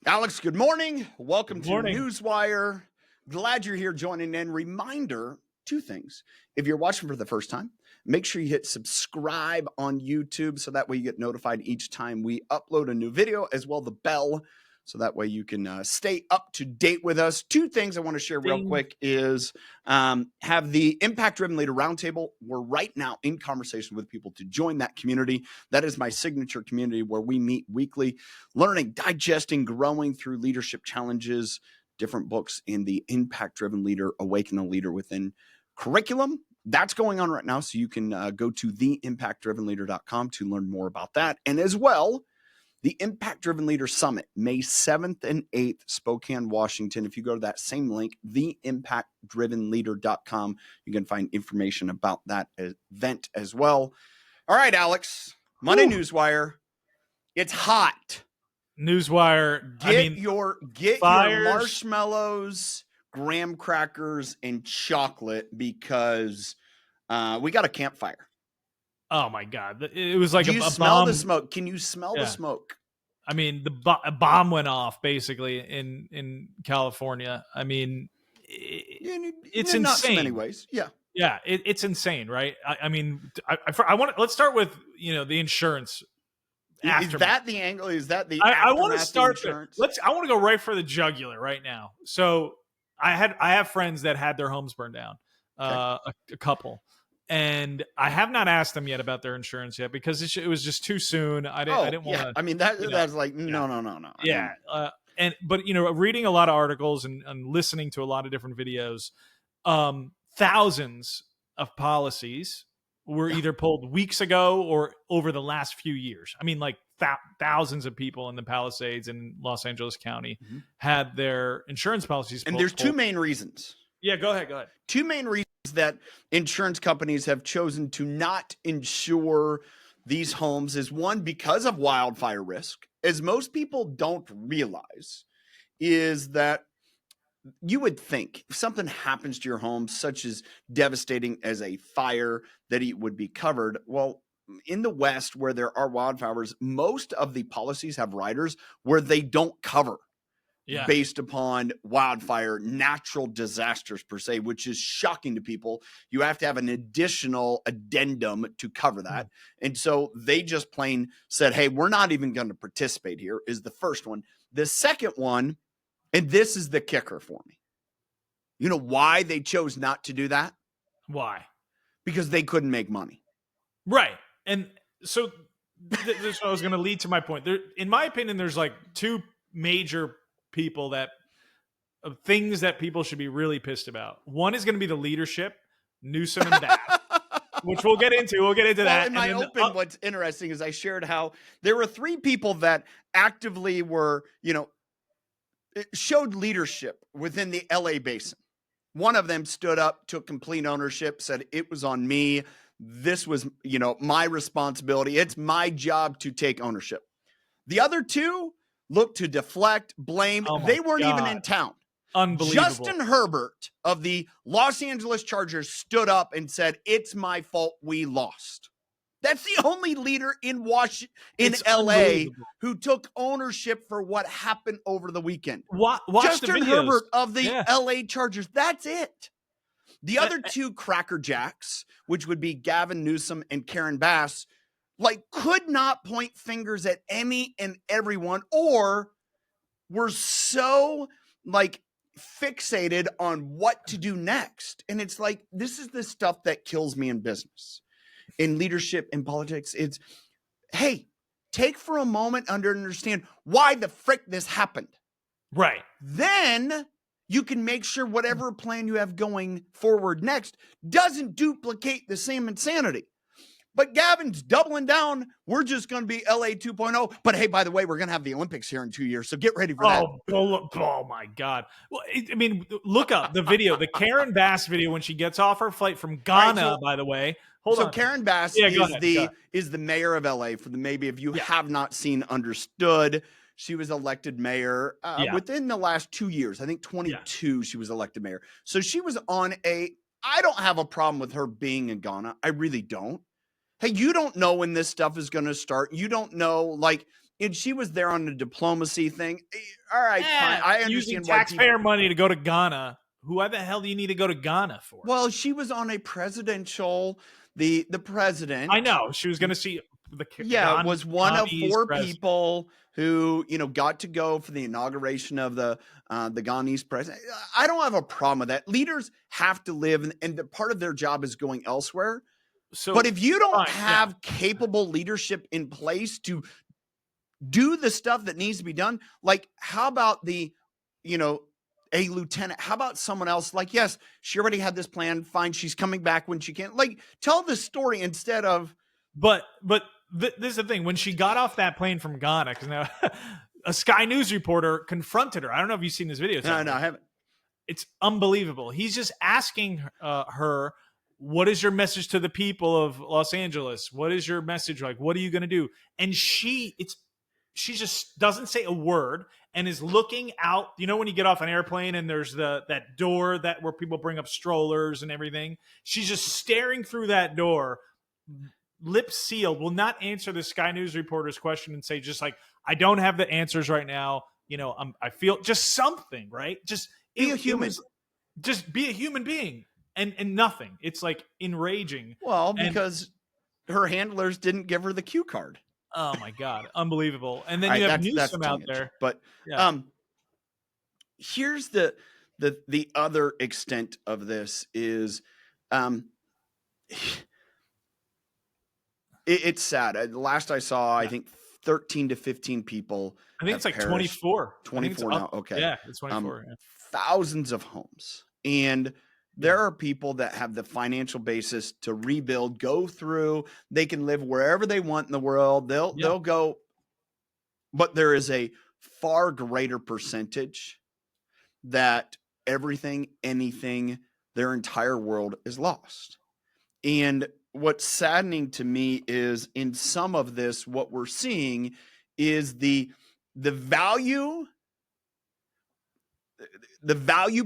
Alex, good morning. Welcome Good to morning. Newswire. Glad you're here joining in. Reminder, two things. If you're watching for the first time, make sure you hit subscribe on YouTube so that way you get notified each time we upload a new video, as well the bell, so that way you can stay up to date with us. Two things I want to share real quick is have the Impact Driven Leader Roundtable. We're right now in conversation with people to join that community. That is my signature community where we meet weekly, learning, digesting, growing through leadership challenges, different books in the Impact Driven Leader, Awaken the Leader Within curriculum. That's going on right now. So you can go to theimpactdrivenleader.com to learn more about that. And as well, the Impact Driven Leader Summit, May 7th and 8th, Spokane, Washington. If you go to that same link, theimpactdrivenleader.com, you can find information about that event as well. All right, Alex, Monday Newswire. It's hot. Newswire. Get your marshmallows, graham crackers, and chocolate because we got a campfire. Oh my God! It was like Do you smell bomb. the smoke? Can you smell the smoke? I mean, a bomb went off basically in California. I mean, it's in insane. Not in many ways, yeah. Yeah, it's insane, right? I mean, I want. Let's start with the insurance. Is that the angle? Is that the? I want to start there. I want to go right for the jugular right now. So I have friends that had their homes burned down, a couple, and I have not asked them yet about their insurance yet because it was just too soon. I didn't want to. I mean that's like no. Yeah, but reading a lot of articles and listening to a lot of different videos, thousands of policies were either pulled weeks ago or over the last few years. I mean, like thousands of people in the Palisades in Los Angeles County had their insurance policies pulled. And there's two main reasons. Yeah, go ahead. Two main reasons that insurance companies have chosen to not insure these homes is one, because of wildfire risk. As most people don't realize, is that you would think if something happens to your home, such as devastating as a fire, that it would be covered. Well, in the West, where there are wildfires, most of the policies have riders where they don't cover based upon wildfire, natural disasters per se, which is shocking to people. You have to have an additional addendum to cover that. And so they just plain said, hey, we're not even going to participate here, is the first one. The second one, and this is the kicker for me. You know why they chose not to do that? Why? Because they couldn't make money. Right. And so this was going to lead to my point. There, in my opinion, there's like two major things that people should be really pissed about. One is going to be the leadership, Newsom and Bass, which we'll get into. We'll get into that. In my open, what's interesting is I shared how there were three people that actively were, showed leadership within the LA basin. One of them stood up, took complete ownership, said it was on me. This was, my responsibility. It's my job to take ownership. The other two looked to deflect, blame. They weren't even in town. Unbelievable. Justin Herbert of the Los Angeles Chargers stood up and said, it's my fault we lost. That's the only leader in LA who took ownership for what happened over the weekend. Watch Justin Herbert of the LA Chargers. That's it. The other two Cracker Jacks, which would be Gavin Newsom and Karen Bass, could not point fingers at any and everyone, or were so fixated on what to do next. And it's like, this is the stuff that kills me in business, in leadership, in politics. It's, hey, take for a moment and understand why the frick this happened. Right. Then you can make sure whatever plan you have going forward next doesn't duplicate the same insanity. But Gavin's doubling down. We're just going to be LA 2.0. But hey, by the way, we're going to have the Olympics here in 2 years. So get ready for that. Oh my God. Well, I mean, look up the video, the Karen Bass video when she gets off her flight from Ghana, by the way. Hold on. Karen Bass is the mayor of LA. For maybe if you have not seen Understood, she was elected mayor within the last 2 years. I think 22 she was elected mayor. So she was on I don't have a problem with her being in Ghana. I really don't. Hey, you don't know when this stuff is going to start. You don't know, and she was there on the diplomacy thing. All right, fine. I using understand why taxpayer money to go to Ghana. Who the hell do you need to go to Ghana for? Well, she was on a presidential, the president. I know she was going to see the was one of Ghanese 4 president. people who got to go for the inauguration of the Ghanese president. I don't have a problem with that. Leaders have to live, and the part of their job is going elsewhere. So, but if you don't have capable leadership in place to do the stuff that needs to be done, like how about a lieutenant? How about someone else? Like, yes, she already had this plan. Fine, she's coming back when she can. Like, tell the story instead of. But this is the thing. When she got off that plane from Ghana, because now a Sky News reporter confronted her. I don't know if you've seen this video. No, I haven't. It's unbelievable. He's just asking her, what is your message to the people of Los Angeles? What is your message? Like, what are you going to do? And she just doesn't say a word and is looking out. You know, when you get off an airplane and there's that door where people bring up strollers and everything. She's just staring through that door, lips sealed, will not answer the Sky News reporter's question and say just like, I don't have the answers right now. I feel just something, right? Just be a human. Just be a human being and nothing. It's like enraging. Well, because her handlers didn't give her the cue card. Oh my God. Unbelievable. And then you have Newsom out there. But here's the other extent of this is it's sad. The last I saw, I think 13 to 15 people. I think it's like perished. 24. 24 now. Okay. Yeah, it's 24. Thousands of homes. And there are people that have the financial basis to rebuild, go through. They can live wherever they want in the world. They'll go. But there is a far greater percentage that everything, anything, their entire world is lost. And what's saddening to me is in some of this, what we're seeing is the value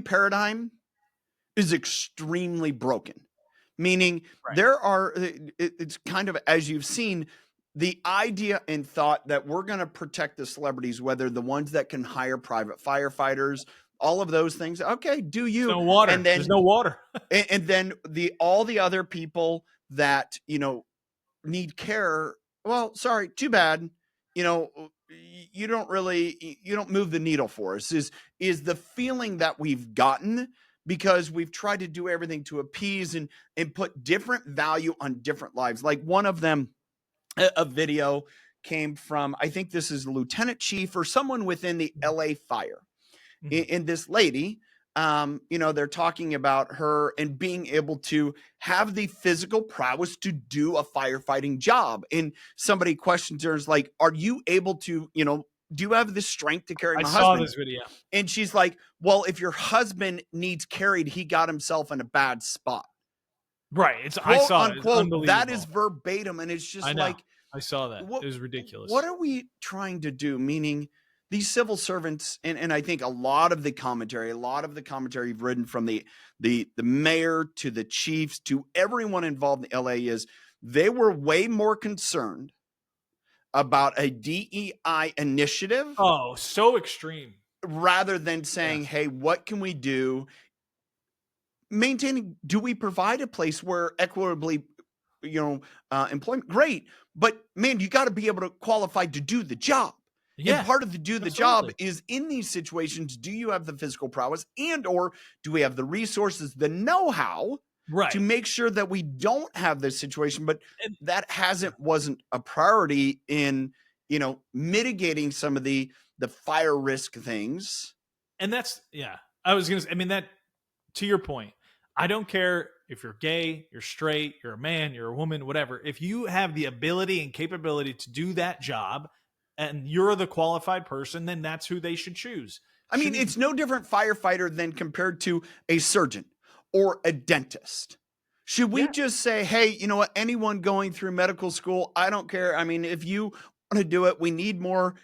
paradigm is extremely broken. Meaning it's kind of, as you've seen, the idea and thought that we're going to protect the celebrities, whether the ones that can hire private firefighters, all of those things. Okay, do you? No water. And then, there's no water. and then all the other people that, need care. Well, sorry, too bad. You don't move the needle for us is the feeling that we've gotten because we've tried to do everything to appease and put different value on different lives. Like one of them, a video came from, I think this is Lieutenant Chief or someone within the LA Fire. Mm-hmm. And this lady, they're talking about her and being able to have the physical prowess to do a firefighting job. And somebody questions her is like, are you able to, do you have the strength to carry my husband? I saw this video. And she's like, well, if your husband needs carried, he got himself in a bad spot. Right. I saw it. It's that is verbatim. And it's just like, I saw that. It was ridiculous. What are we trying to do? Meaning these civil servants, and I think a lot of the commentary you've written from the mayor to the chiefs to everyone involved in LA is they were way more concerned about a DEI initiative. Oh, so extreme. Rather than saying, hey, what can we do? Maintaining, do we provide a place where equitably, employment? Great. But man, you got to be able to qualify to do the job. Yeah. And part of the job is in these situations, do you have the physical prowess and or do we have the resources, the know-how to make sure that we don't have this situation? But that wasn't a priority in, mitigating some of the fire risk things. And that's, I was going to say, that to your point, I don't care if you're gay, you're straight, you're a man, you're a woman, whatever. If you have the ability and capability to do that job and you're the qualified person, then that's who they should choose. It's no different firefighter than compared to a surgeon or a dentist. Should we just say, hey, you know what, anyone going through medical school, I don't care. If you want to do it, we need more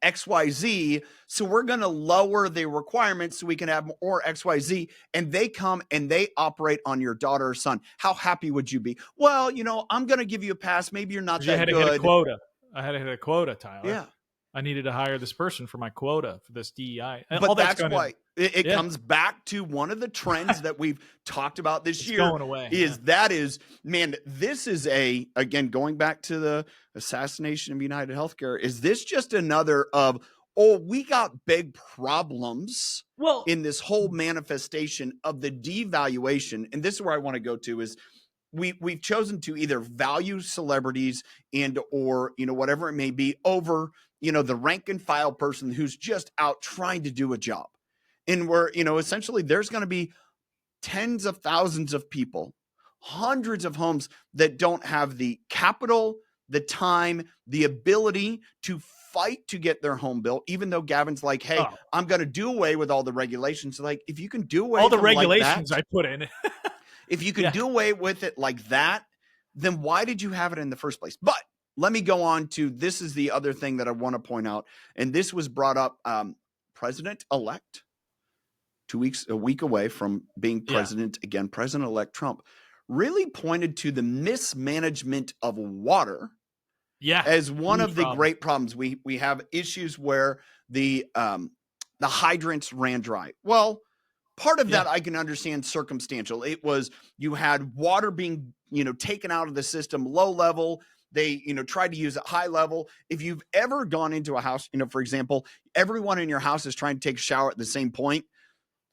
XYZ. So we're going to lower the requirements so we can have more XYZ. And they come and they operate on your daughter or son. How happy would you be? Well, I'm going to give you a pass. Maybe you're not that good. Hit a quota. I had to hit a quota, Tyler. Yeah. I needed to hire this person for my quota for this DEI. And But all that's gonna, why it comes back to one of the trends that we've talked about this year going away. Man, this is again, going back to the assassination of United Healthcare, is this just another of, we got big problems in this whole manifestation of the devaluation. And this is where I want to go to is we've chosen to either value celebrities and or, whatever it may be over, the rank and file person who's just out trying to do a job. And we're, essentially there's going to be tens of thousands of people, hundreds of homes that don't have the capital, the time, the ability to fight to get their home built, even though Gavin's like, hey, I'm going to do away with all the regulations. Like, if you can do away all the with regulations like that, I put in, if you can do away with it like that, then why did you have it in the first place? But let me go on to, this is the other thing that I want to point out. And this was brought up, President-elect, a week away from being president again, President-elect Trump really pointed to the mismanagement of water as one of the great problems. We have issues where the hydrants ran dry. Well, part of that I can understand circumstantial. It was, you had water being, taken out of the system, low level. They, tried to use it high level. If you've ever gone into a house, for example, everyone in your house is trying to take a shower at the same point.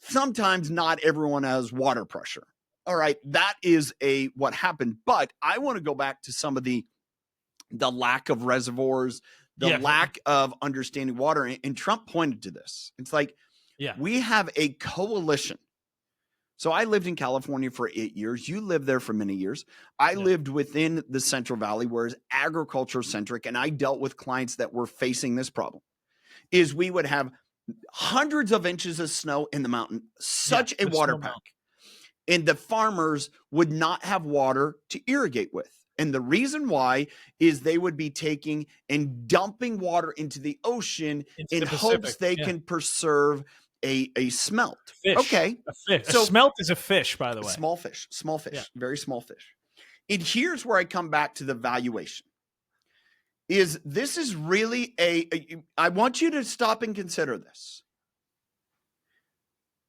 Sometimes not everyone has water pressure. All right. That is what happened. But I want to go back to some of the lack of reservoirs, the lack of understanding water. And Trump pointed to this. It's like, we have a coalition. So I lived in California for 8 years. You lived there for many years. I lived within the Central Valley, where it's agriculture centric. And I dealt with clients that were facing this problem. Is we would have hundreds of inches of snow in the mountain, such a water pack. And the farmers would not have water to irrigate with. And the reason why is they would be taking and dumping water into the ocean in hopes they can preserve a smelt. Fish. Okay. A fish. So, a smelt is a fish, by the way. Small fish, very small fish. And here's where I come back to the valuation. This is really I want you to stop and consider this.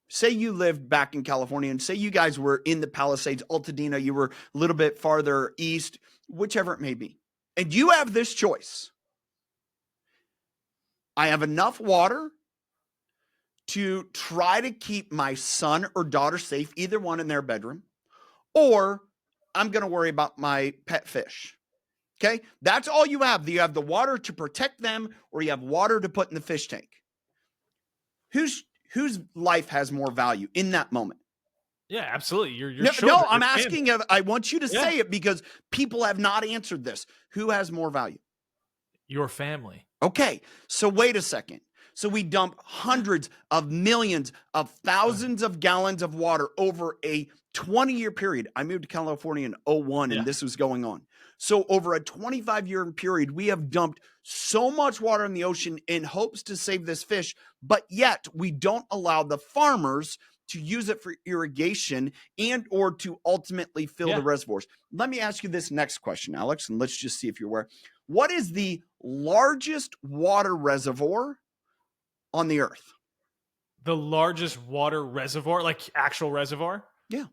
Say you lived back in California, and say you guys were in the Palisades, Altadena, you were a little bit farther east, whichever it may be. And you have this choice. I have enough water to try to keep my son or daughter safe, either one in their bedroom, or I'm going to worry about my pet fish. Okay? That's all you have. You have the water to protect them, or you have water to put in the fish tank. Whose life has more value in that moment? Yeah, absolutely. No, I'm asking. I want you to say it because people have not answered this. Who has more value? Your family. Okay, so wait a second. So we dump hundreds of millions of thousands of gallons of water over a 20-year period. I moved to California in 2001, and this was going on. So over a 25-year period, we have dumped so much water in the ocean in hopes to save this fish, but yet we don't allow the farmers to use it for irrigation and or to ultimately fill the reservoirs. Let me ask you this next question, Alex, and let's just see if you're aware. What is the largest water reservoir on the earth? The largest water reservoir, like actual reservoir? Yeah.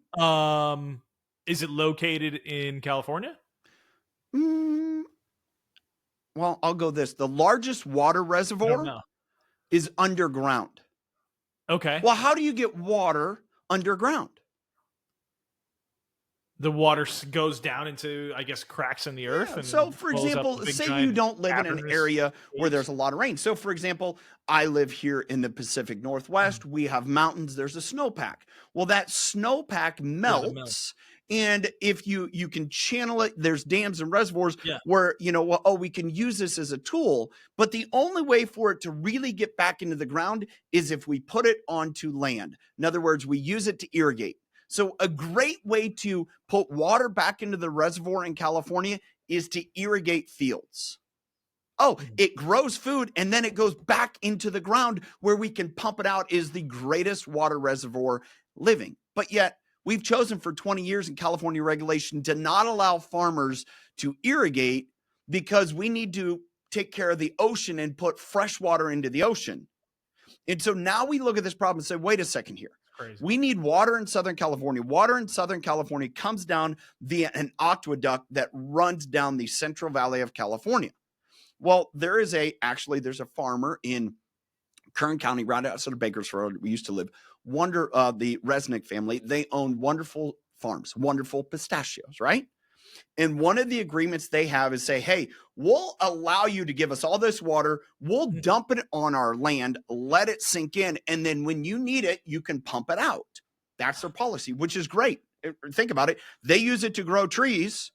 Is it located in California? Well, I'll go this. The largest water reservoir is underground. Okay. Well, how do you get water underground? The water goes down into, I guess, cracks in the earth. And so, for example, say you don't live in an area where there's a lot of rain. So, for example, I live here in the Pacific Northwest. We have mountains. There's a snowpack. Well, that snowpack melts. And if you can channel it, there's dams and reservoirs where, we can use this as a tool. But the only way for it to really get back into the ground is if we put it onto land. In other words, we use it to irrigate. So a great way to put water back into the reservoir in California is to irrigate fields. It grows food and then it goes back into the ground where we can pump it out is the greatest water reservoir living. But yet we've chosen for 20 years in California regulation to not allow farmers to irrigate because we need to take care of the ocean and put fresh water into the ocean. And so now we look at this problem and say, wait a second here. Crazy. We need water in Southern California. Water in Southern California comes down via an aqueduct that runs down the Central Valley of California. Well, there's a farmer in Kern County, right outside of Bakersfield. We used to live. The Resnick family, they own wonderful farms, wonderful pistachios, right? And one of the agreements they have is say, hey, we'll allow you to give us all this water. We'll dump it on our land, let it sink in. And then when you need it, you can pump it out. That's their policy, which is great. Think about it. They use it to grow trees,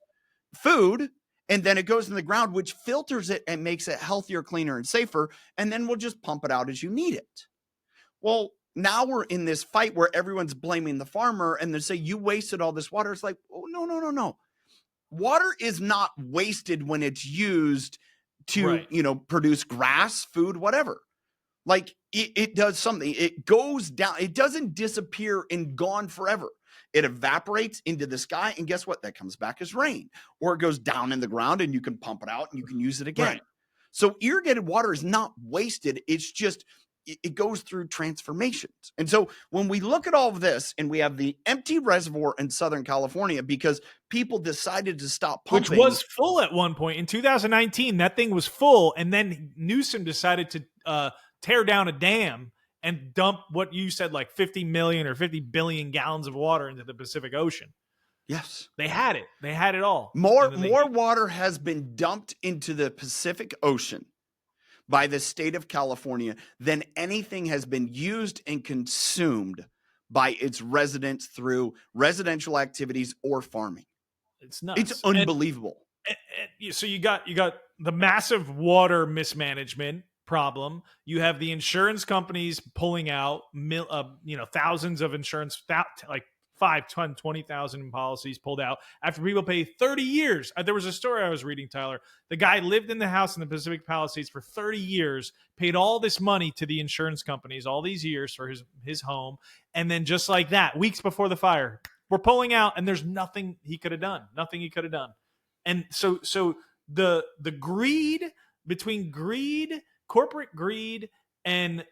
food, and then it goes in the ground, which filters it and makes it healthier, cleaner, and safer. And then we'll just pump it out as you need it. Well, now we're in this fight where everyone's blaming the farmer and they say, you wasted all this water. It's like, oh, no. Water is not wasted when it's used to, produce grass, food, whatever. Like it does something. It goes down. It doesn't disappear and gone forever. It evaporates into the sky. And guess what? That comes back as rain, or it goes down in the ground and you can pump it out and you can use it again. Right. So irrigated water is not wasted. It's just, it goes through transformations. And so when we look at all of this and we have the empty reservoir in Southern California because people decided to stop pumping. Which was full at one point. In 2019, that thing was full. And then Newsom decided to tear down a dam and dump what you said, like 50 million or 50 billion gallons of water into the Pacific Ocean. Yes. They had it. They had it all. More water has been dumped into the Pacific Ocean by the state of California than anything has been used and consumed by its residents through residential activities or farming. It's nuts. It's unbelievable. So you got the massive water mismanagement problem. You have the insurance companies pulling out, thousands of insurance, like 20,000 policies pulled out after people pay 30 years. There was a story I was reading, Tyler. The guy lived in the house in the Pacific Palisades for 30 years, paid all this money to the insurance companies all these years for his home. And then just like that, weeks before the fire, we're pulling out and there's nothing he could have done. And so the greed between corporate greed and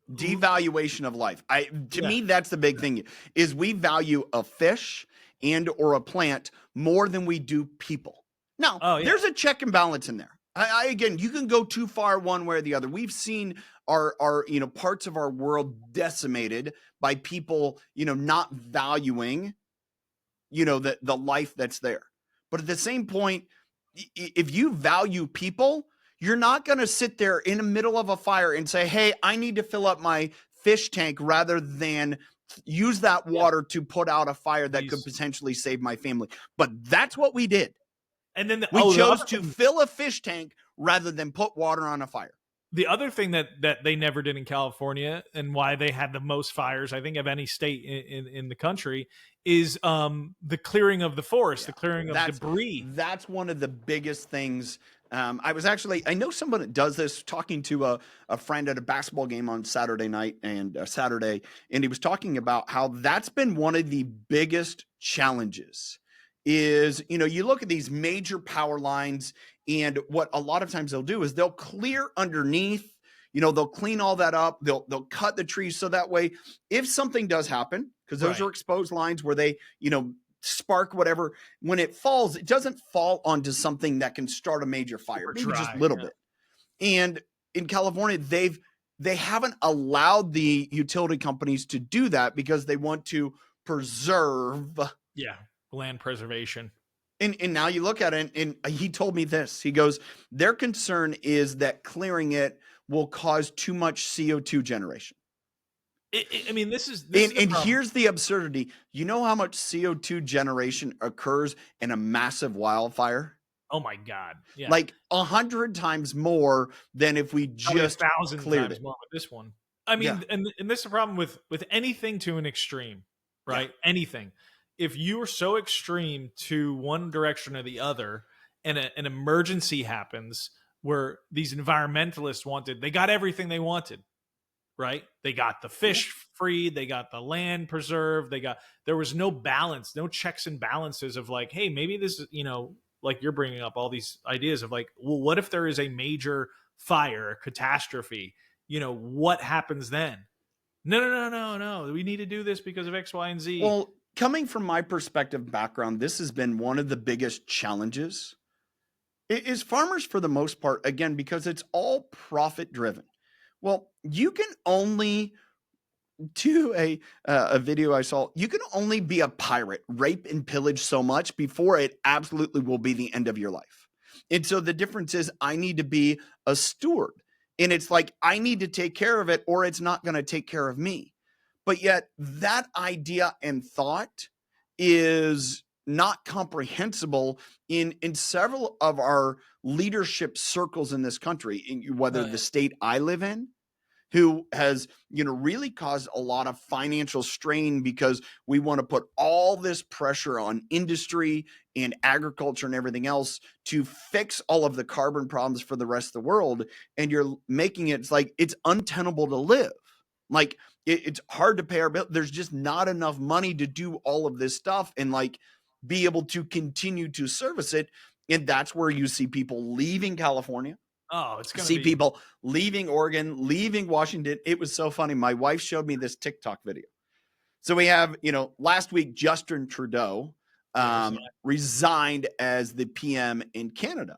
devaluation of life. To me, that's the big thing is we value a fish and or a plant more than we do people. Now, there's a check and balance in there. Again, you can go too far one way or the other. We've seen our parts of our world decimated by people, not valuing, the life that's there. But at the same point, if you value people, you're not going to sit there in the middle of a fire and say, hey, I need to fill up my fish tank rather than use that water to put out a fire that could potentially save my family. But that's what we did. And then we chose to fill a fish tank rather than put water on a fire. The other thing that they never did in California and why they had the most fires, I think, of any state in the country is the clearing of the forest, the clearing of debris. That's one of the biggest things. I know someone that does this, talking to a friend at a basketball game on Saturday night and he was talking about how that's been one of the biggest challenges is, you look at these major power lines and what a lot of times they'll do is they'll clear underneath, they'll clean all that up. They'll cut the trees. So that way, if something does happen, because those are exposed lines where they, spark, whatever, when it falls, it doesn't fall onto something that can start a major fire, maybe just a little bit. And in California, they haven't allowed the utility companies to do that because they want to preserve land preservation. And now you look at it, and he told me this. He goes, their concern is that clearing it will cause too much CO2 generation. This is here's the absurdity. You know how much CO2 generation occurs in a massive wildfire? Oh my God. Yeah. Like 100 times more than if we just 1,000 cleared times it. more with this one. And this is the problem with anything to an extreme, right? Yeah. Anything. If you are so extreme to one direction or the other, and an emergency happens where these environmentalists they got everything they wanted. Right? They got the fish free. They got the land preserved. There was no balance, no checks and balances of like, hey, maybe this, like you're bringing up all these ideas of like, well, what if there is a major fire, a catastrophe? What happens then? No. We need to do this because of X, Y, and Z. Well, coming from my perspective background, this has been one of the biggest challenges is farmers for the most part, again, because it's all profit driven. Well, you can only to a video I saw, you can only be a pirate, rape and pillage so much before it absolutely will be the end of your life. And so the difference is I need to be a steward. And it's like I need to take care of it or it's not going to take care of me. But yet that idea and thought is not comprehensible in several of our leadership circles in this country, whether the state I live in, who has, really caused a lot of financial strain because we want to put all this pressure on industry and agriculture and everything else to fix all of the carbon problems for the rest of the world. And you're making it's like, it's untenable to live. Like it's hard to pay our bill. There's just not enough money to do all of this stuff and like be able to continue to service it. And that's where you see people leaving California. Oh, it's going to see people leaving Oregon, leaving Washington. It was so funny. My wife showed me this TikTok video. So we have, last week, Justin Trudeau resigned as the PM in Canada.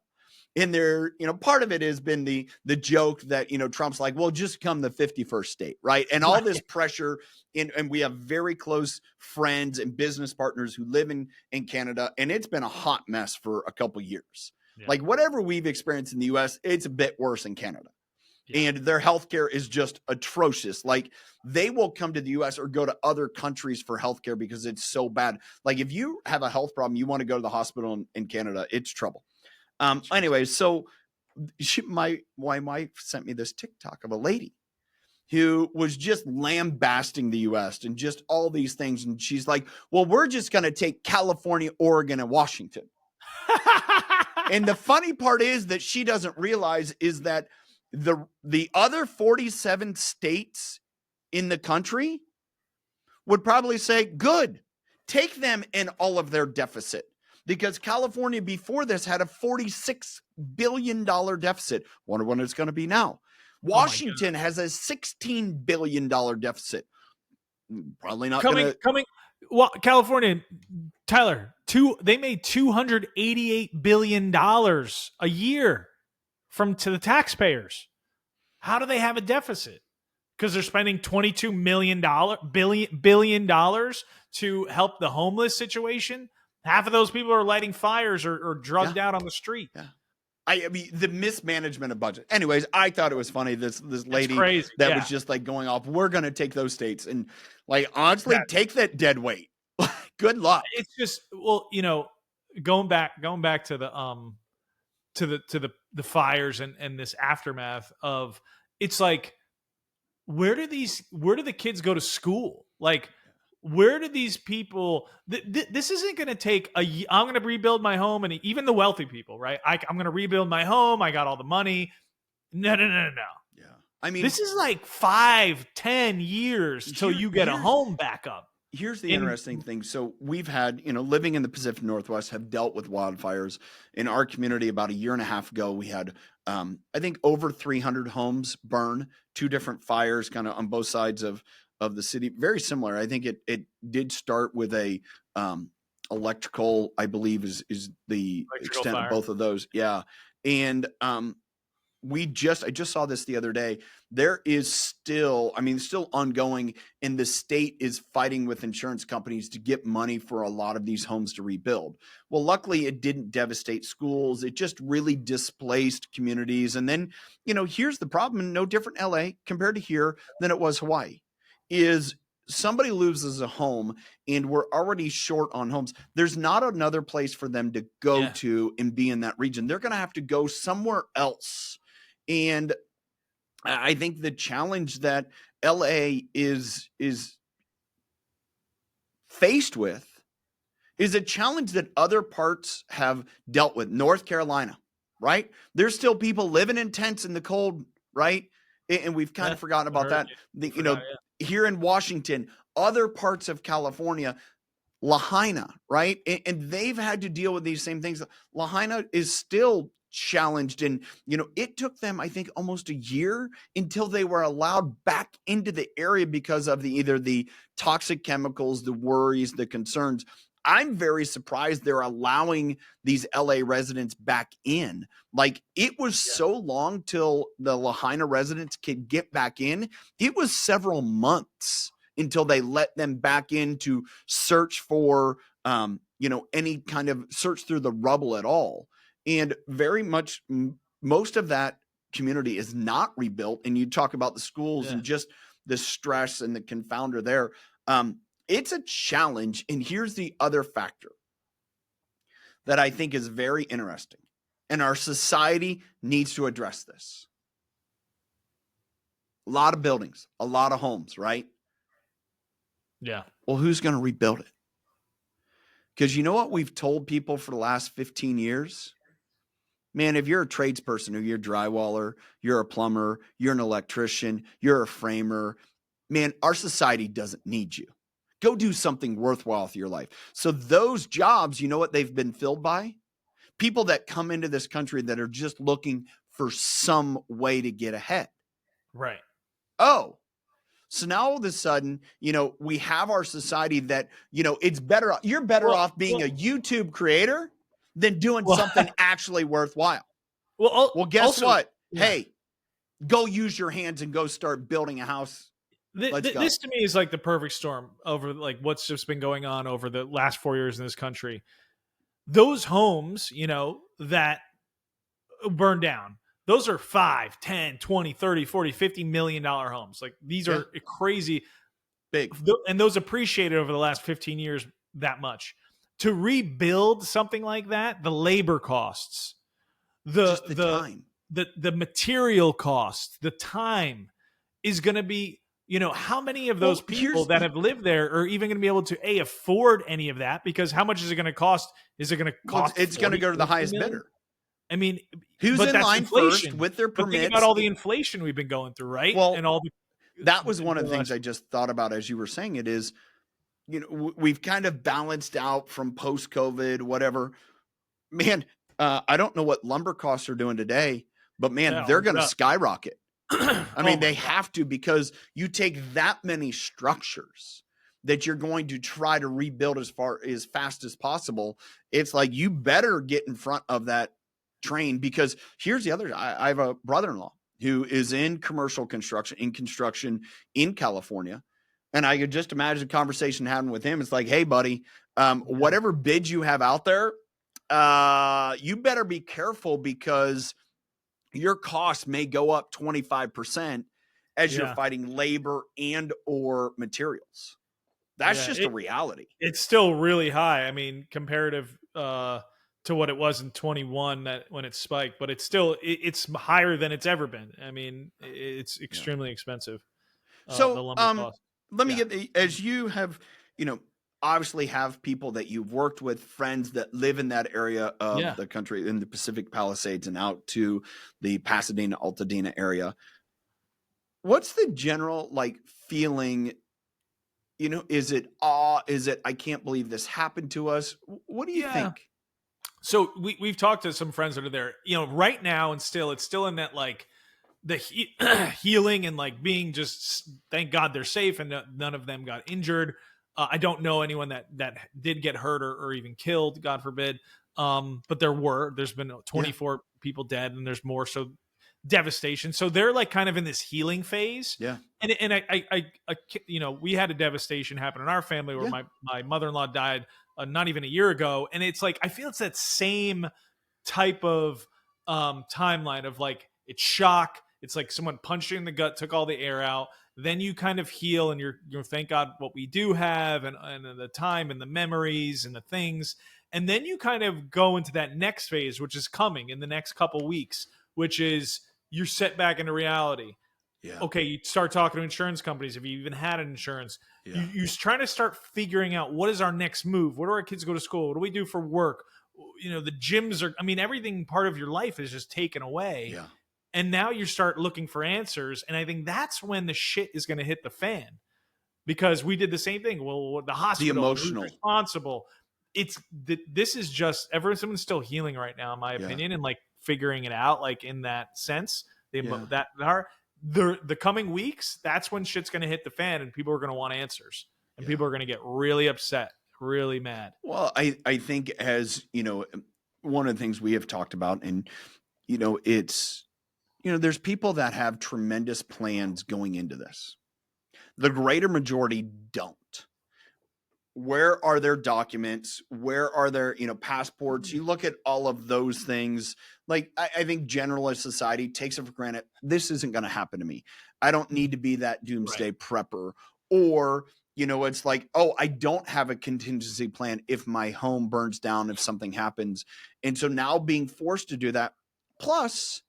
And there, part of it has been the joke that, Trump's like, well, just become the 51st state, right? And all this pressure, and we have very close friends and business partners who live in Canada, and it's been a hot mess for a couple years. Yeah. Like whatever we've experienced in the US, it's a bit worse in Canada. Yeah. And their healthcare is just atrocious. Like they will come to the US or go to other countries for healthcare because it's so bad. Like if you have a health problem, you want to go to the hospital in Canada, it's trouble. Anyway, so my wife sent me this TikTok of a lady who was just lambasting the US and just all these things. And she's like, well, we're just going to take California, Oregon, and Washington. And the funny part is that she doesn't realize is that the other 47 states in the country would probably say, good, take them in all of their deficit. Because California before this had a $46 billion deficit. Wonder what it's going to be now. Washington has a $16 billion deficit. Probably not coming. Well, California, Tyler, they made $288 billion a year to the taxpayers. How do they have a deficit? Because they're spending $22 billion to help the homeless situation. Half of those people are lighting fires or drugged out on the street. Yeah. I mean, the mismanagement of budget. Anyways, I thought it was funny. This lady that was just like going off, we're going to take those states. And like, honestly, take that dead weight. Good luck. It's just, well, going back to the fires and this aftermath of, it's like, where do the kids go to school? Like, where do these people, this isn't going to take I'm going to rebuild my home, and even the wealthy people, right? I'm going to rebuild my home. I got all the money. No. Yeah. I mean, this is like 5-10 years till you get a home back up. Here's the interesting thing. So we've had, living in the Pacific Northwest, have dealt with wildfires in our community. About a year and a half ago, we had, I think over 300 homes burn, 2 different fires kind of on both sides of the city. Very similar. I think it did start with a electrical, I believe is the extent fire of both of those. Yeah. And I just saw this the other day. There is still ongoing, and the state is fighting with insurance companies to get money for a lot of these homes to rebuild. Well, luckily it didn't devastate schools. It just really displaced communities. And then, here's the problem. No different LA compared to here than it was Hawaii. Is somebody loses a home and we're already short on homes. There's not another place for them to go to and be in that region. They're going to have to go somewhere else. And I think the challenge that LA is faced with is a challenge that other parts have dealt with. North Carolina, right? There's still people living in tents in the cold, right? And we've kind of forgotten about that. Here in Washington, other parts of California, Lahaina, right? And they've had to deal with these same things. Lahaina is still challenged. And, it took them, I think, almost a year until they were allowed back into the area because of either the toxic chemicals, the worries, the concerns. I'm very surprised they're allowing these LA residents back in. Like, it was so long till the Lahaina residents could get back in. It was several months until they let them back in to search for, any kind of search through the rubble at all. And very much most of that community is not rebuilt. And you talk about the schools and just the stress and the confounder there. It's a challenge. And here's the other factor that I think is very interesting. And our society needs to address this. A lot of buildings, a lot of homes, right? Yeah. Well, who's going to rebuild it? Because you know what we've told people for the last 15 years? Man, if you're a tradesperson or you're a drywaller, you're a plumber, you're an electrician, you're a framer, man, our society doesn't need you. Go do something worthwhile with your life. So those jobs, you know what they've been filled by? People that come into this country that are just looking for some way to get ahead. Right. Oh, so now all of a sudden, we have our society that, it's better. You're better off being a YouTube creator than doing something actually worthwhile. Well, guess also, what? Yeah. Hey, go use your hands and go start building a house. This to me is like the perfect storm over like what's just been going on over the last 4 years in this country. Those homes, that burned down, those are 5, 10, 20, 30, 40, $50 million homes. Like these are crazy big. And those appreciated over the last 15 years that much. To rebuild something like that, the labor costs, the time, the material costs, the time is going to be, how many of those people that have lived there are even going to be able to afford any of that? Because how much is it going to cost? Is it going to cost? It's going to go to the highest bidder. I mean, who's in line first with their permits? But think about all the inflation we've been going through, right? Well, and all that was one of the things I just thought about as you were saying it is, we've kind of balanced out from post-COVID, whatever. Man, I don't know what lumber costs are doing today, but man, they're going to skyrocket. I mean, they have to, because you take that many structures that you're going to try to rebuild as fast as possible. It's like, you better get in front of that train, because here's the other, I have a brother-in-law who is in commercial construction, in California. And I could just imagine a conversation happening with him. It's like, hey buddy, whatever bids you have out there, you better be careful, because your costs may go up 25% as you're fighting labor and or materials. That's just a reality. It's still really high. I mean, comparative to what it was in 21 when it spiked, but it's still, it's higher than it's ever been. I mean, it's extremely expensive. So the lumber cost. Let me get as you have, obviously have people that you've worked with, friends that live in that area of the country, in the Pacific Palisades and out to the Pasadena, Altadena area. What's the general feeling? Is it awe? Is it, I can't believe this happened to us? What do you think? So we've talked to some friends that are there, right now, and it's still in that the healing and being just, thank God they're safe and none of them got injured. I don't know anyone that did get hurt or even killed, God forbid. But there's been 24 people dead, and there's more. So devastation. So they're kind of in this healing phase. Yeah. And I we had a devastation happen in our family where my mother-in-law died not even a year ago. And it's I feel it's that same type of timeline of it's shock. It's like someone punched you in the gut, took all the air out. Then you kind of heal, and you're thank God what we do have, and the time and the memories and the things. And then you kind of go into that next phase, which is coming in the next couple weeks, which is you're set back into reality. Yeah. Okay, you start talking to insurance companies if you even had an insurance. Yeah. You're trying to start figuring out, what is our next move? Where do our kids go to school? What do we do for work? The gyms are, everything part of your life is just taken away. Yeah. And now you start looking for answers. And I think that's when the shit is going to hit the fan, because we did the same thing. Well, the hospital, emotional. who's responsible. This is just everyone's still healing right now, in my opinion, and like figuring it out, like in that sense. The coming weeks, that's when shit's going to hit the fan, and people are going to want answers, and people are going to get really upset, really mad. Well, I think, as you know, one of the things we have talked about, and it's there's people that have tremendous plans going into this. The greater majority don't. Where are their documents? Where are their passports? You look at all of those things. Like, I think generalized society takes it for granted. This isn't going to happen to me. I don't need to be that doomsday prepper. Or, it's like, oh, I don't have a contingency plan if my home burns down, if something happens. And so now being forced to do that. Plus,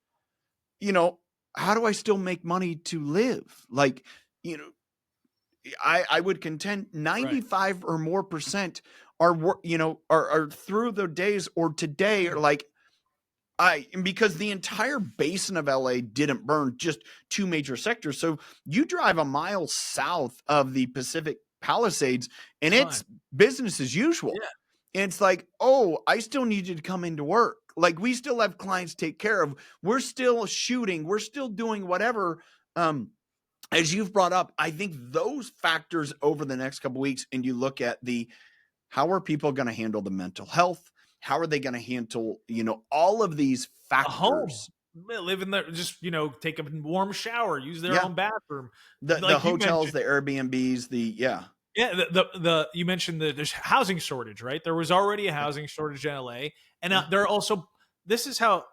how do I still make money to live? Like, I would contend 95 or more percent are through the days or today, or like, because the entire basin of LA didn't burn, just two major sectors. So you drive a mile south of the Pacific Palisades and it's business as usual. Yeah. And it's like, oh, I still need you to come into work. Like, we still have clients to take care of. We're still shooting. We're still doing whatever. As you've brought up, I think those factors over the next couple of weeks, and you look at how are people going to handle the mental health? How are they going to handle, all of these factors? Live in there, just, take a warm shower, use their own bathroom. The hotels, the Airbnbs, you mentioned there's housing shortage, right? There was already a housing shortage in LA. And there are also, this is how,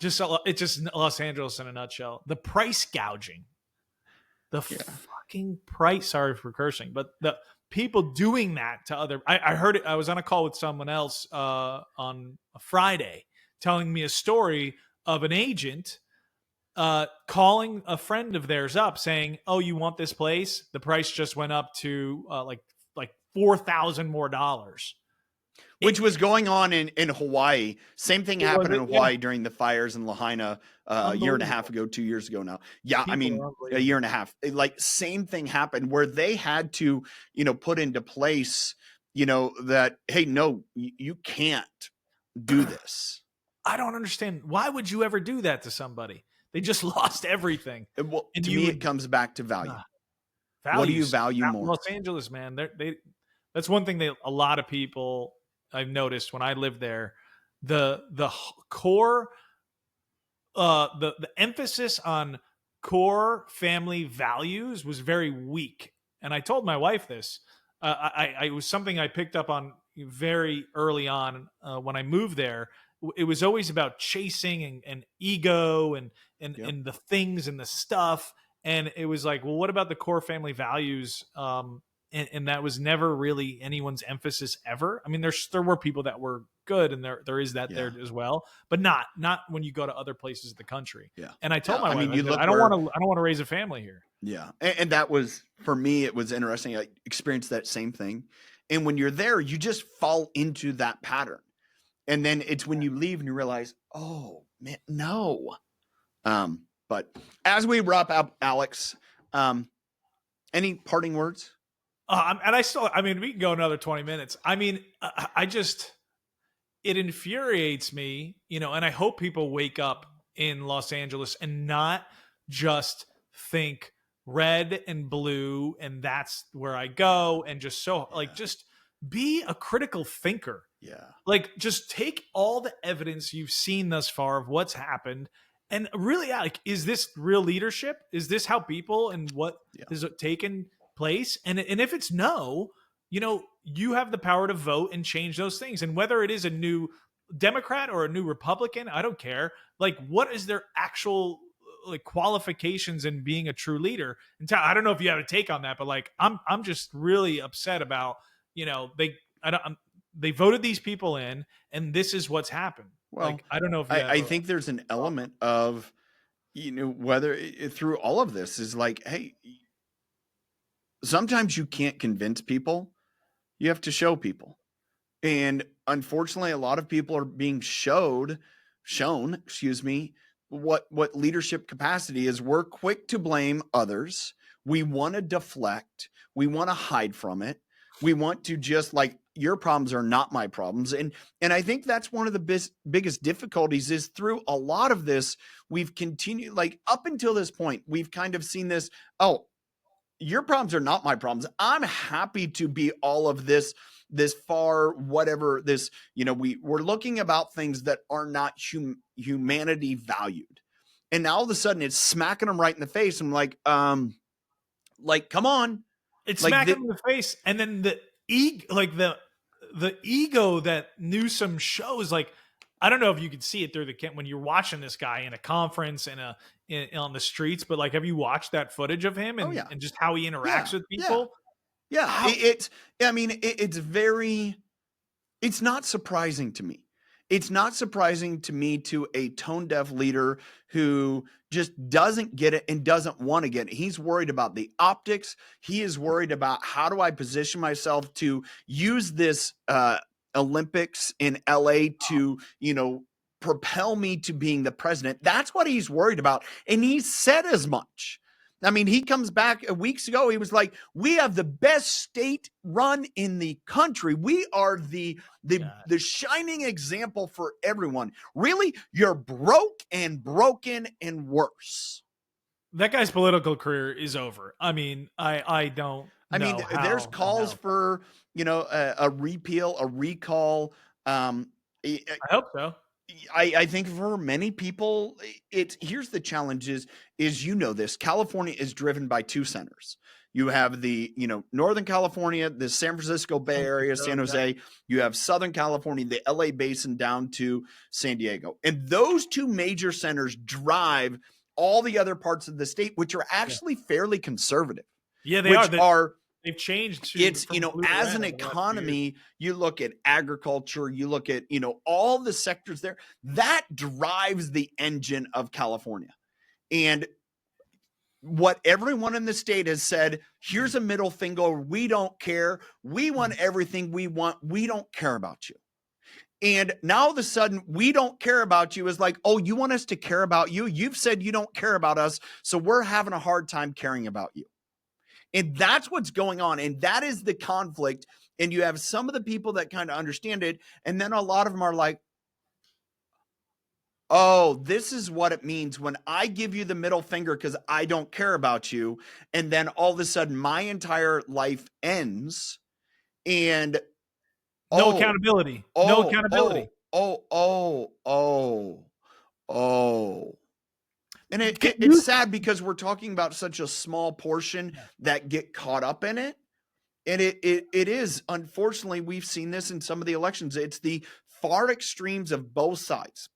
it's just Los Angeles in a nutshell. The price gouging, fucking price. Sorry for cursing, but the people doing that to other. I heard it. I was on a call with someone else on a Friday, telling me a story of an agent calling a friend of theirs up, saying, "Oh, you want this place? The price just went up to like $4,000 more." Which was going on in Hawaii. Same thing happened in Hawaii during the fires in Lahaina a year and a half ago, 2 years ago now. Yeah, I mean, a year and a half. Like, same thing happened where they had to, put into place, that, hey, no, you can't do this. I don't understand. Why would you ever do that to somebody? They just lost everything. Well, to me, it comes back to value. What do you value more? Los Angeles, man. That's one thing a lot of people I've noticed when I lived there. The core, the emphasis on core family values was very weak. And I told my wife this. It was something I picked up on very early on when I moved there. It was always about chasing and ego and the things and the stuff. And it was like, well, what about the core family values? And that was never really anyone's emphasis ever. I mean, there were people that were good, and there is that there as well, but not when you go to other places of the country. Yeah. And I told my wife, I don't want to raise a family here. Yeah. And that was, for me, it was interesting. I experienced that same thing. And when you're there, you just fall into that pattern. And then it's when you leave and you realize, oh man, no. But as we wrap up, Alex, any parting words? We can go another 20 minutes. I mean, it infuriates me, and I hope people wake up in Los Angeles and not just think red and blue and that's where I go, and just just be a critical thinker. Yeah. Like, just take all the evidence you've seen thus far of what's happened and really, is this real leadership? Is this how people and what has taken place? And if it's no, you have the power to vote and change those things. And whether it is a new Democrat or a new Republican, I don't care. Like, what is their actual qualifications in being a true leader? And I don't know if you have a take on that, but I'm just really upset about, they voted these people in, and this is what's happened. Well, I don't know if I think there's an element of, whether through all of this is like, hey, sometimes you can't convince people. You have to show people. And unfortunately, a lot of people are being shown, what leadership capacity is. We're quick to blame others. We want to deflect. We want to hide from it. We want to just like, your problems are not my problems. And I think that's one of the biggest difficulties is through a lot of this, we've continued, like up until this point, we've kind of seen this, oh, your problems are not my problems. I'm happy to be all of this far, whatever this, we're looking about things that are not humanity valued. And now all of a sudden it's smacking them right in the face. I'm like, come on. It's like smacking them in the face. And then the ego that Newsom shows, like, I don't know if you could see it through when you're watching this guy in a conference on the streets, but like, have you watched that footage of him and, and just how he interacts with people? Yeah. It's not surprising to me. It's not surprising to me to a tone deaf leader who just doesn't get it and doesn't want to get it. He's worried about the optics. He is worried about how do I position myself to use this Olympics in LA to, propel me to being the president. That's what he's worried about. And he said as much. I mean, he comes back weeks ago. He was like, we have the best state run in the country. We are the shining example for everyone. Really? You're broke and broken and worse. That guy's political career is over. I mean, I don't know there's calls for, a repeal, a recall. I hope so. I think for many people, here's the challenge is this, California is driven by two centers. You have the, Northern California, the San Francisco Bay Area, San Jose. You have Southern California, the LA basin down to San Diego. And those two major centers drive all the other parts of the state, which are actually fairly conservative. Yeah, they are. They've changed. It's, as an economy, you look at agriculture, you look at, all the sectors there, that drives the engine of California. And what everyone in the state has said, here's a middle finger. We don't care. We want everything we want. We don't care about you. And now all of a sudden, we don't care about you is like, oh, you want us to care about you? You've said you don't care about us. So we're having a hard time caring about you. And that's what's going on. And that is the conflict. And you have some of the people that kind of understand it. And then a lot of them are like, oh, this is what it means when I give you the middle finger because I don't care about you. And then all of a sudden my entire life ends. And no accountability. No accountability. And it's sad because we're talking about such a small portion that get caught up in it. And it is, unfortunately, we've seen this in some of the elections. It's the far extremes of both sides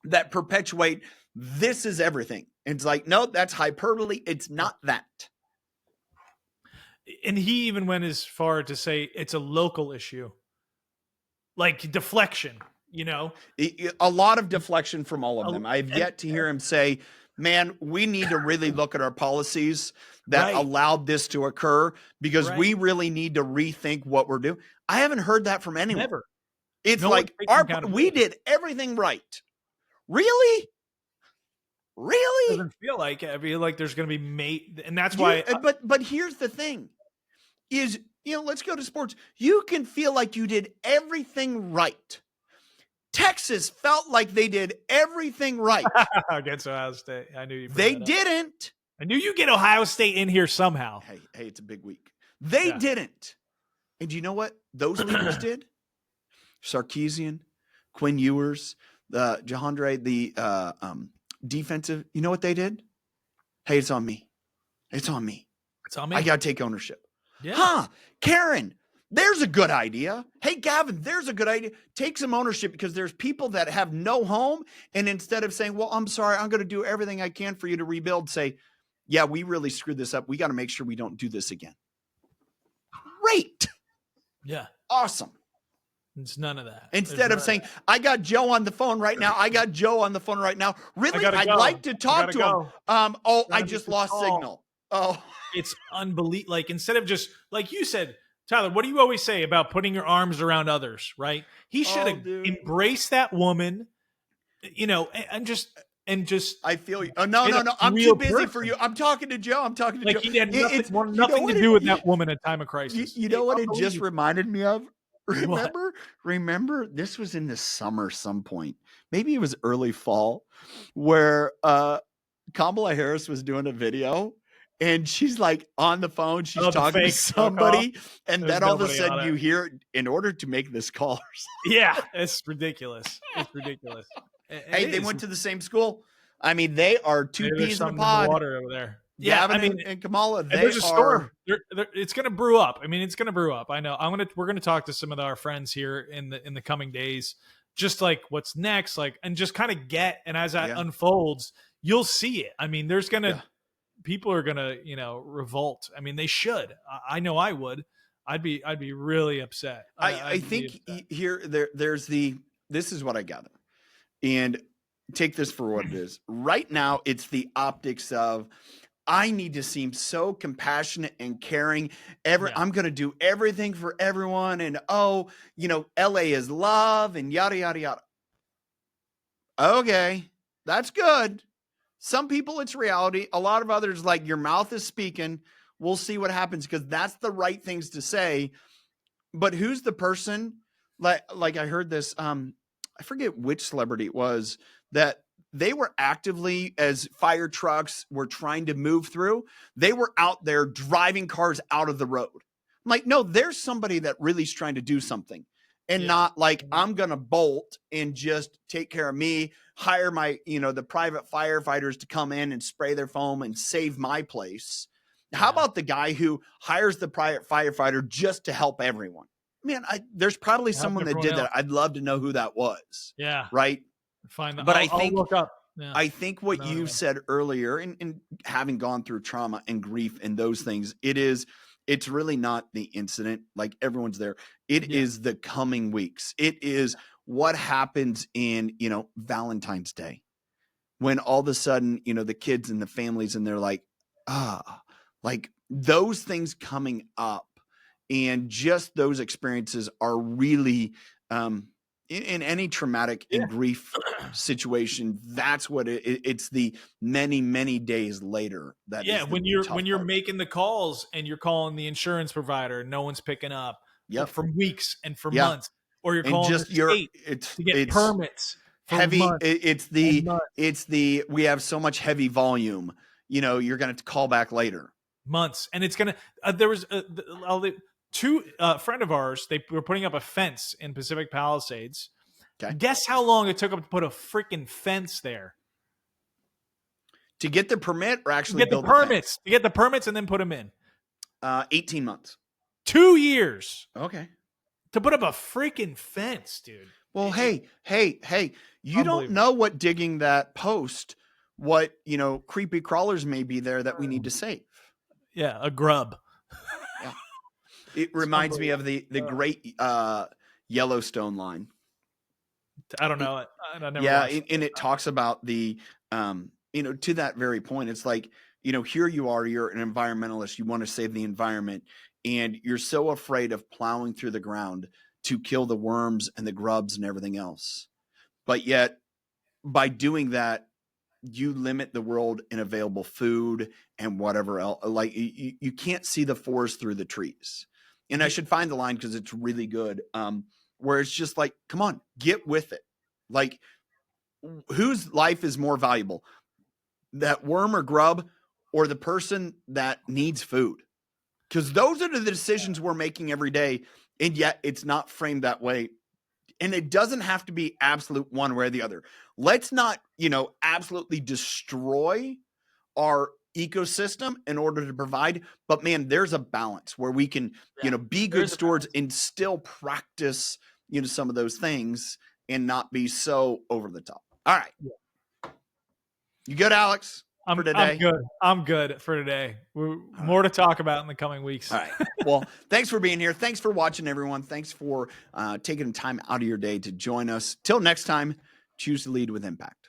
that perpetuate this is everything. It's like, no, that's hyperbole. It's not that. And he even went as far to say it's a local issue, like deflection. A lot of deflection from all of them. I've yet to hear him say, man, we need to really look at our policies that allowed this to occur because we really need to rethink what we're doing. I haven't heard that from anyone. Never. It's like we did everything right. Really? Really? It doesn't feel like it. I feel like there's going to be and that's why. But here's the thing is, let's go to sports. You can feel like you did everything right. Texas felt like they did everything right against Ohio State. I knew you. They didn't. I knew you get Ohio State in here somehow. Hey, it's a big week. They didn't. And you know what those leaders did? Sarkisian, Quinn Ewers, Jahandre, the defensive. You know what they did? Hey, it's on me. It's on me. It's on me. I got to take ownership. Yeah. Karen. There's a good idea. Hey, Gavin, there's a good idea. Take some ownership because there's people that have no home. And instead of saying, well, I'm sorry, I'm going to do everything I can for you to rebuild, say, yeah, we really screwed this up. We got to make sure we don't do this again. Great. Yeah. Awesome. It's none of that. Instead of saying, I got Joe on the phone right now. Really? I'd like to talk to him. I just lost signal. Oh, it's unbelievable. Like, instead of just, like you said, Tyler, what do you always say about putting your arms around others, right? He should have embraced that woman, and just and just I feel you. Oh, no. a I'm real too busy person. for you. I'm talking to Joe. Like he had You know nothing what to do with it, that woman at time of crisis. you know what it just Unbelievable. reminded me of? What? Remember this was in the summer some point. Maybe it was early fall where Kamala Harris was doing a video and she's like on the phone, she's Oh, the talking to fake phone call. somebody, and There's then all of a nobody sudden on you it. hear, in order to make this call. Yeah, it's ridiculous. It's ridiculous. Hey, they went to the same school. I mean, they are two Maybe there's peas in a something in the pod. water over there. Yeah, Gavin I mean, and Kamala, and they there's a storm. are. It's going to brew up. I mean, it's going to brew up. I know. We're going to talk to some of our friends here in the coming days, just like what's next, like, and just kind of and as that unfolds, you'll see it. I mean, there's going to people are going to, revolt. I mean, they should. I know I would. I'd be really upset. I think there's this is what I gather, and take this for what it is. Right now, it's the optics of, I need to seem so compassionate and caring. I'm going to do everything for everyone. And, LA is love and yada, yada, yada. Okay, that's good. Some people, it's reality. A lot of others, like, your mouth is speaking. We'll see what happens, because that's the right things to say. But who's the person? Like I heard this, I forget which celebrity it was, that they were actively, as fire trucks were trying to move through, they were out there driving cars out of the road. I'm like, no, there's somebody that really is trying to do something, and not like, I'm going to bolt and just take care of me, hire my, the private firefighters to come in and spray their foam and save my place. How about the guy who hires the private firefighter just to help everyone? Man, there's probably someone that did that. I'd love to know who that was. Yeah. Right. Find that. But I'll look up. Yeah. I think what you said earlier, and having gone through trauma and grief and those things, it's really not the incident. Like, everyone's there. It is the coming weeks. It is what happens in, Valentine's Day, when all of a sudden, the kids and the families, and they're like, like those things coming up, and just those experiences are really, in any traumatic and grief situation, that's what it's the many, many days later. When you're making the calls and you're calling the insurance provider, no one's picking up for weeks and for months, or you're calling the state to get permits. Heavy. Months. It's the we have so much heavy volume. You're going to call back later. Months, and it's gonna. There was two friend of ours. They were putting up a fence in Pacific Palisades. Okay. Guess how long it took them to put a freaking fence there? To get the permit, or actually get the permits? To get the permits and then put them in. 18 months. 2 years. Okay. To put up a freaking fence, dude. Well, hey, you don't know what digging that post, what, creepy crawlers may be there that we need to save. Yeah, a grub. Yeah. It reminds me of the great Yellowstone line. I don't know it. I never and it talks about the, to that very point, it's like, here you are, you're an environmentalist, you want to save the environment, and you're so afraid of plowing through the ground to kill the worms and the grubs and everything else. But yet, by doing that, you limit the world in available food and whatever else. Like, you can't see the forest through the trees. And I should find the line because it's really good. Where it's just like, come on, get with it. Like, whose life is more valuable? That worm or grub, or the person that needs food? Because those are the decisions we're making every day. And yet it's not framed that way. And it doesn't have to be absolute one way or the other. Let's not, absolutely destroy our ecosystem in order to provide. But man, there's a balance where we can, be good stewards and still practice, some of those things and not be so over the top. All right. Yeah. You good, Alex? For today? I'm good for today. More to talk about in the coming weeks. All right. Well, thanks for being here. Thanks for watching, everyone. Thanks for taking time out of your day to join us. Till next time, choose to lead with impact.